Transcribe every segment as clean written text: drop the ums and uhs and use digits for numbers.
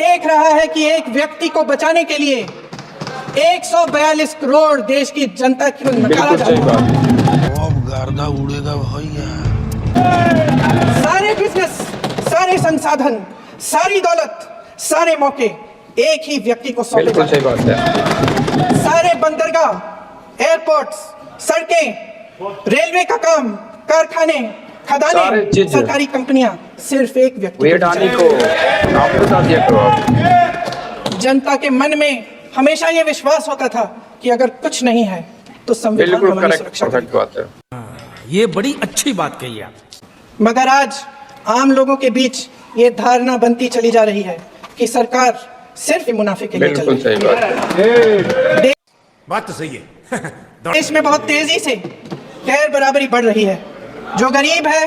देख रहा है कि एक व्यक्ति को बचाने के लिए 142 करोड़ देश की जनता को नकारा जा रहा है। अब गर्दा उड़ेगा भैया। सारे बिजनेस, सारे संसाधन, सारी दौलत, सारे मौके एक ही व्यक्ति को सौंपे बिल्कुल सही बात है। सारे बंदरगाह, एयरपोर्ट्स, सड़कें, रेलवे का काम, कारखाने, खदानें, सरकारी कंपनियां सिर्फ एक व्यक्ति को नाम बता दिया करो आप। जनता के मन में हमेशा ये विश्वास होता था कि अगर कुछ नहीं है तो संविधान हमारी सुरक्षा करेगा। ये बड़ी अच्छी बात कही आप। मगर आज आम लोगों के बीच ये धारणा बनती चली जा रही है कि सरकार सिर्फ मुनाफे के लिए चल रही है। बात तो सही है। देश में बहुत तेजी से गैर बराबरी बढ़ रही है। जो गरीब है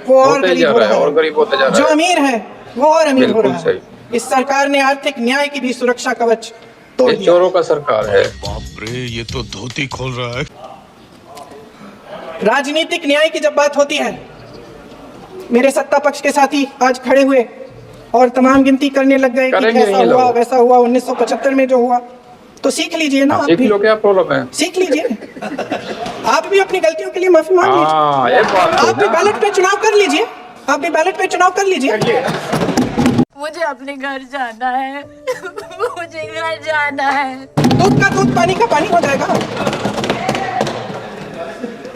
वो और गरीब हो रहा है, और गरीब होता जा रहा है। जो अमीर है वो और अमीर हो रहा है। सही। इस सरकार ने आर्थिक न्याय की भी सुरक्षा कवच तोड़ दिया। चोरों का सरकार है। बाप रे, ये तो धोती खोल रहा है। राजनीतिक न्याय की जब बात होती है, मेरे सत्ता पक्ष के साथी आज खड़े हुए और तमाम गिनती करने लग गए कि ऐसा हुआ वैसा हुआ 1975 में जो हुआ। तो सीख लीजिए ना, आप भी क्या प्रॉब्लम है, सीख लीजिए। आप भी अपनी गलतियों के लिए माफी मांग लीजिए। आप भी बैलेट पे चुनाव कर लीजिए। आप भी बैलेट पे चुनाव कर लीजिए। मुझे अपने घर जाना है। मुझे घर जाना है। दूध का दूध, पानी का पानी हो जाएगा।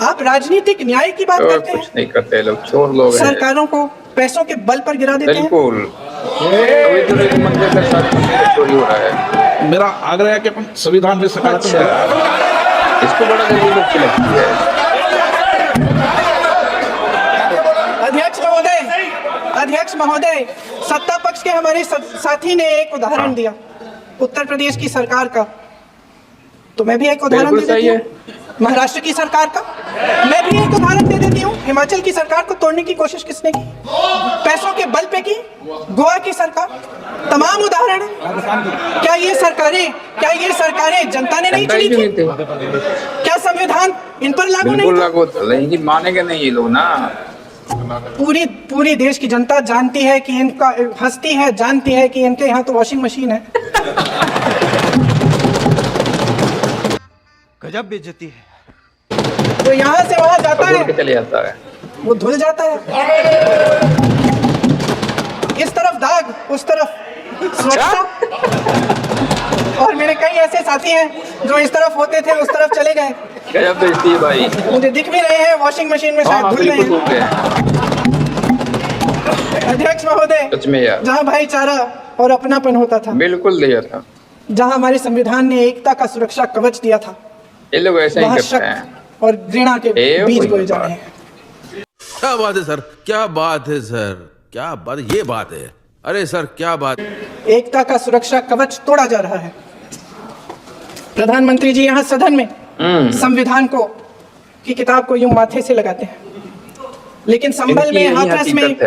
आप राजनीतिक न्याय की बात करते हैं, कुछ नहीं करते लोग, चोर लोग हैं। सरकारों को पैसों के बल पर गिरा देते हैं। बिल्कुल। मंदिर के साथ चोरी हो रहा है। मेरा आग्रह है कि अपन संविधान में सकारात्मक इसको बड़ा गरीब लोग की लगती है। अध्यक्ष महोदय, सत्ता पक्ष के हमारे साथी ने एक उदाहरण दिया उत्तर प्रदेश की सरकार का, तो मैं भी एक उदाहरण दे देती हूँ महाराष्ट्र की सरकार का। मैं भी एक उदाहरण दे देती हूँ हिमाचल की सरकार को तोड़ने की कोशिश किसने की, पैसों के बल पे की, गोवा की सरकार। तमाम उदाहरण है। क्या ये सरकारें जनता ने नहीं चुनी थी? क्या संविधान इन पर लागू नहीं था? मानेंगे नहीं ये लोग ना। पूरी देश की जनता जानती है कि इनका हंसती है, जानती है कि इनके यहाँ तो वॉशिंग मशीन है। गजब बेइज्जती है। तो यहाँ से वहाँ जाता है, चले जाता है, वो धुल जाता है। इस तरफ दाग, उस तरफ सुरक्षा। और मेरे कई ऐसे साथी हैं जो इस तरफ होते थे उस तरफ चले गए। गजब बेइज्जती है भाई। मुझे दिख भी रहे हैं वॉशिंग मशीन में, शायद धुल रहे हैं। अध्यक्ष महोदय, जहाँ भाईचारा और अपनापन होता था, बिल्कुल दिया था, जहाँ हमारे संविधान ने एकता का सुरक्षा कवच दिया था, ये लोग ऐसे ही करते हैं और घृणा के बीज बोए जा रहे हैं। क्या बात है सर, क्या बात है सर, क्या बात, ये बात है। अरे सर क्या बात। एकता का सुरक्षा कवच तोड़ा जा रहा है। प्रधानमंत्री जी यहाँ सदन में संविधान को की किताब को यूं माथे से लगाते हैं, लेकिन संभल में, हाथरस में,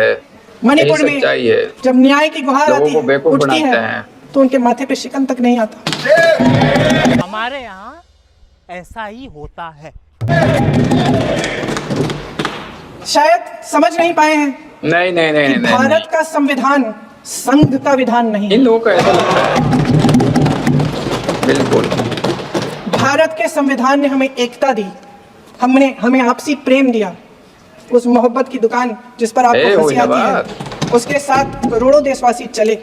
मणिपुर में जब न्याय की गुहार आती है, उठती है, तो उनके माथे पे शिकन तक नहीं आता। हमारे यहाँ ऐसा ही होता है। शायद समझ नहीं पाए हैं। नहीं। भारत का संविधान संघ का विधान नहीं। इन लोगों को ऐसा लगता है। बिल्कुल। भारत के संविधान ने हमें एकता दी, हमें आपसी प्रेम दिया। उस मोहब्बत की दुकान जिस पर आपको हंसी आती है, उसके साथ करोड़ों देशवासी चले।